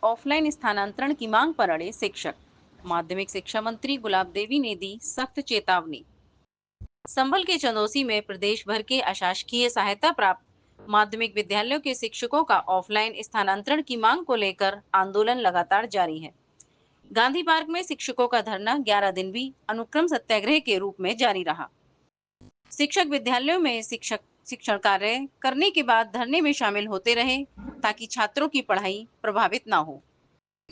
Offline स्थानांतरण की मांग पर अड़े शिक्षक। माध्यमिक शिक्षा मंत्री गुलाब देवी ने दी सख्त चेतावनी। संभल के चंदौसी में प्रदेश भर के अशासकीय सहायता प्राप्त माध्यमिक विद्यालयों के शिक्षकों का ऑफलाइन स्थानांतरण की मांग को लेकर आंदोलन लगातार जारी है। गांधी पार्क में शिक्षकों का धरना 11 दिन भी अनुक्रम सत्याग्रह के रूप में जारी रहा। शिक्षक विद्यालयों में शिक्षण कार्य करने के बाद धरने में शामिल होते रहे ताकि छात्रों की पढ़ाई प्रभावित न हो।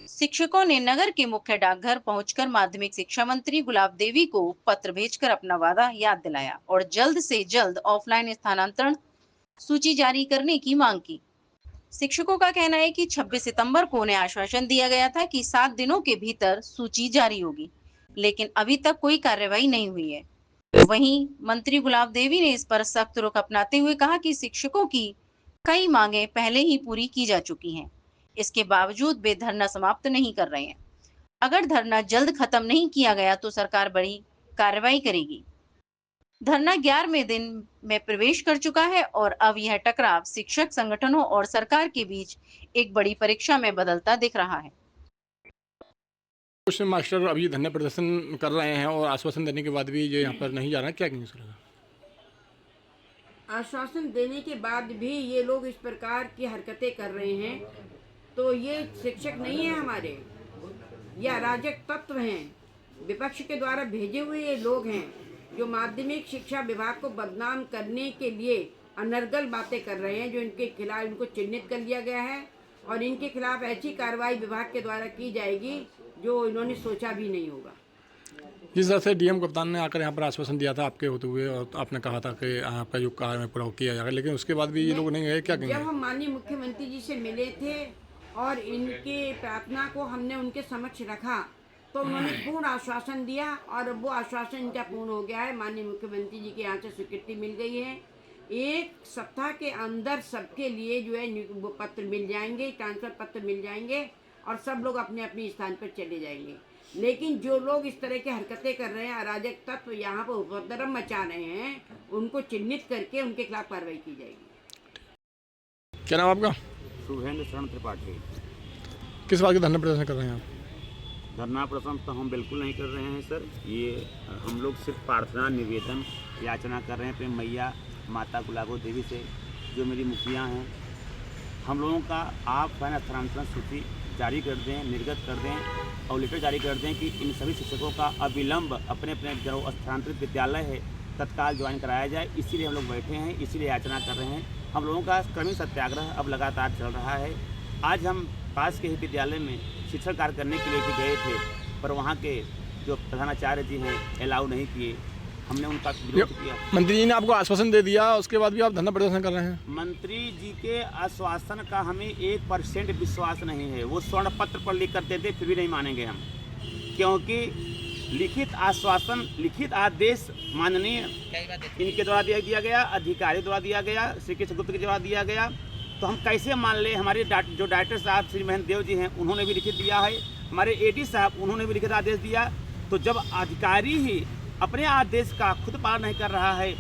शिक्षकों ने नगर के मुख्य डाकघर पहुंचकर माध्यमिक शिक्षा मंत्री गुलाब देवी को पत्र भेजकर अपना वादा याद दिलाया और जल्द से जल्द ऑफलाइन स्थानांतरण सूची जारी करने की मांग की। शिक्षकों का कहना है कि 26 सितंबर को उन्हें आश्वासन दिया गया था कि 7 दिनों के भीतर सूची जारी होगी, लेकिन अभी तक कोई कार्रवाई नहीं हुई है। वहीं मंत्री गुलाब देवी ने इस पर सख्त रुख अपनाते हुए कहा कि शिक्षकों की कई मांगे पहले ही पूरी की जा चुकी हैं। इसके बावजूद वे धरना समाप्त नहीं कर रहे हैं। अगर धरना जल्द खत्म नहीं किया गया तो सरकार बड़ी कार्रवाई करेगी। धरना 11वें दिन में प्रवेश कर चुका है और अब यह टकराव शिक्षक संगठनों और सरकार के बीच एक बड़ी परीक्षा में बदलता दिख रहा है। कुछ मास्टर अभी धरना प्रदर्शन कर रहे हैं और आश्वासन देने के बाद भी जो यहाँ पर नहीं जा रहा है, क्या कहेंगे सर? आश्वासन देने के बाद भी ये लोग इस प्रकार की हरकतें कर रहे हैं तो ये शिक्षक नहीं है हमारे, ये अराजक तत्व हैं, विपक्ष के द्वारा भेजे हुए ये लोग हैं जो माध्यमिक शिक्षा विभाग को बदनाम करने के लिए अनर्गल बातें कर रहे हैं, जो इनके खिलाफ इनको चिन्हित कर लिया गया है और इनके खिलाफ ऐसी कार्रवाई विभाग के द्वारा की जाएगी जो इन्होंने सोचा भी नहीं होगा। जिस तरह से डीएम कप्तान ने आकर यहाँ पर आश्वासन दिया था आपके होते हुए और आपने कहा था कि आपका जो कार्य में पूरा किया जाएगा, लेकिन उसके बाद भी ये लोग नहीं गए, क्या कहेंगे? जब हम माननीय मुख्यमंत्री जी से मिले थे और इनके प्रार्थना को हमने उनके समक्ष रखा तो उन्होंने पूर्ण आश्वासन दिया और वो आश्वासन इनका पूर्ण हो गया है। माननीय मुख्यमंत्री जी के यहाँ से स्वीकृति मिल गई है। 1 सप्ताह के अंदर सबके लिए जो है वो पत्र मिल जाएंगे, ट्रांसफर पत्र मिल जाएंगे और सब लोग अपने अपने स्थान पर चले जाएंगे। लेकिन जो लोग इस तरह की हरकतें कर रहे हैं, अराजक तत्व यहाँ पर उपद्रव मचा रहे हैं, उनको चिन्हित करके उनके खिलाफ कार्रवाई की जाएगी। क्या नाम आपका? शुभेंद्र शरण त्रिपाठी। किस बात के धरना प्रदर्शन कर रहे हैं आप? धरना प्रदर्शन तो हम बिल्कुल नहीं कर रहे हैं सर, ये हम लोग सिर्फ प्रार्थना निवेदन याचना कर रहे हैं अपने मैया माता गुलाबो देवी से, जो मेरी मुखिया हैं। हम लोगों का आप स्थानांतरण सूची जारी कर दें, निर्गत कर दें और लेटर जारी कर दें कि इन सभी शिक्षकों का अविलंब अपने अपने जो स्थानांतरित विद्यालय है तत्काल ज्वाइन कराया जाए। इसीलिए हम लोग बैठे हैं, इसीलिए याचना कर रहे हैं। हम लोगों का क्रमिक सत्याग्रह अब लगातार चल रहा है। आज हम पास के ही विद्यालय में शिक्षण कार्य करने के लिए भी गए थे, पर वहाँ के जो प्रधानाचार्य जी हैं अलाउ नहीं किए, हमने उनका विरोध किया। मंत्री जी ने आपको आश्वासन दे दिया, उसके बाद भी आप धरना प्रदर्शन कर रहे हैं? मंत्री जी के आश्वासन का हमें 1% विश्वास नहीं है। वो स्वर्ण पत्र पर लिख कर देते फिर भी नहीं मानेंगे हम, क्योंकि लिखित आश्वासन, लिखित आदेश माननीय इनके द्वारा दिया गया, अधिकारी द्वारा दिया गया, श्री कृष्ण गुप्त के द्वारा दिया गया, तो हम कैसे मान ले? हमारे जो डायरेक्टर साहब श्री महेंद्र देव जी हैं, उन्होंने भी लिखित दिया है, हमारे एडी साहब उन्होंने भी लिखित आदेश दिया। तो जब अधिकारी ही अपने आदेश का खुद पालन नहीं कर रहा है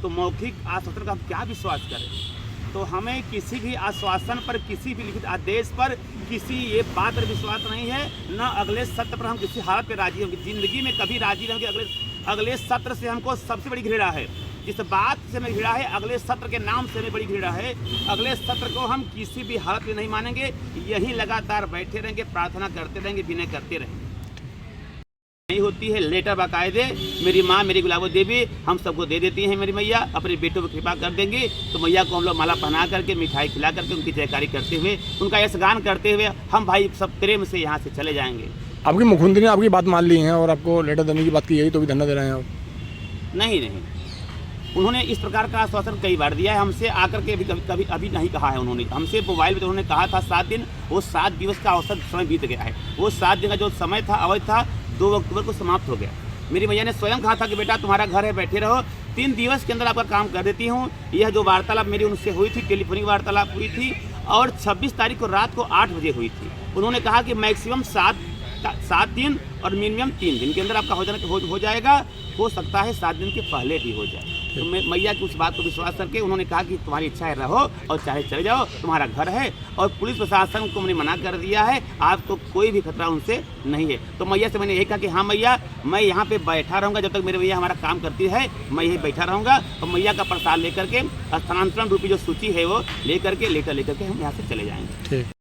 तो मौखिक आश्वासन का हम क्या विश्वास करें? तो हमें किसी भी आश्वासन पर, किसी भी लिखित आदेश पर, किसी ये बात पर विश्वास नहीं है। न अगले सत्र पर हम किसी हालत पे राजी होंगे, जिंदगी में कभी राजी नहीं होंगे। अगले सत्र से हमको सबसे बड़ी घृणा है, जिस बात से हमें घृणा है, अगले सत्र के नाम से हमें बड़ी घृणा है। अगले सत्र को हम किसी भी हालत में नहीं मानेंगे, यही लगातार बैठे रहेंगे, प्रार्थना करते रहेंगे, विनय करते रहेंगे। नहीं होती है लेटर बाकायदे मेरी माँ मेरी गुलाबो देवी हम सबको दे देती हैं। मेरी मैया अपने बेटों पर कृपा कर देंगे तो मैया को हम लोग माला पहना करके, मिठाई खिला करके, उनकी जयकारी करते हुए, उनका यशगान करते हुए हम भाई सब प्रेम से यहाँ से चले जाएंगे। आपके मुख्यमंत्री ने आपकी बात मान ली है और आपको लेटर देने की बात की, यही तो भी धरना दे रहे हैं आप? नहीं, उन्होंने इस प्रकार का आश्वासन कई बार दिया है हमसे, आकर के कभी अभी नहीं कहा है। उन्होंने हमसे मोबाइल पर उन्होंने कहा था 7 दिन, वो 7 दिवस का औसत समय बीत गया है। वो 7 दिन का जो समय था, अवधि था, 2 अक्टूबर को समाप्त हो गया। मेरी मैया ने स्वयं कहा था कि बेटा तुम्हारा घर है, बैठे रहो, 3 दिवस के अंदर आपका काम कर देती हूँ। यह जो वार्तालाप मेरी उनसे हुई थी, टेलीफोनिक वार्तालाप हुई थी और 26 तारीख को रात को 8 बजे हुई थी। उन्होंने कहा कि मैक्सिमम 7 दिन और मिनिमम 3 दिन के अंदर आपका हो जाएगा, हो सकता है 7 दिन के पहले भी हो जाए। तो मैं मैया की उस बात को विश्वास करके उन्होंने कहा कि तुम्हारी इच्छा है रहो और चाहे चले जाओ, तुम्हारा घर है। और पुलिस प्रशासन को मैंने मना कर दिया है, आपको कोई भी खतरा उनसे नहीं है। तो मैया से मैंने यही कहा कि हाँ मैया, मैं यहाँ पे बैठा रहूँगा जब तक मेरे मैया हमारा काम करती है, मैं यही बैठा रहूँगा। और मैया का प्रसाद लेकर के स्थानांतरण रूपी जो सूची है वो लेकर के हम यहाँ से चले जाएंगे। ठीक।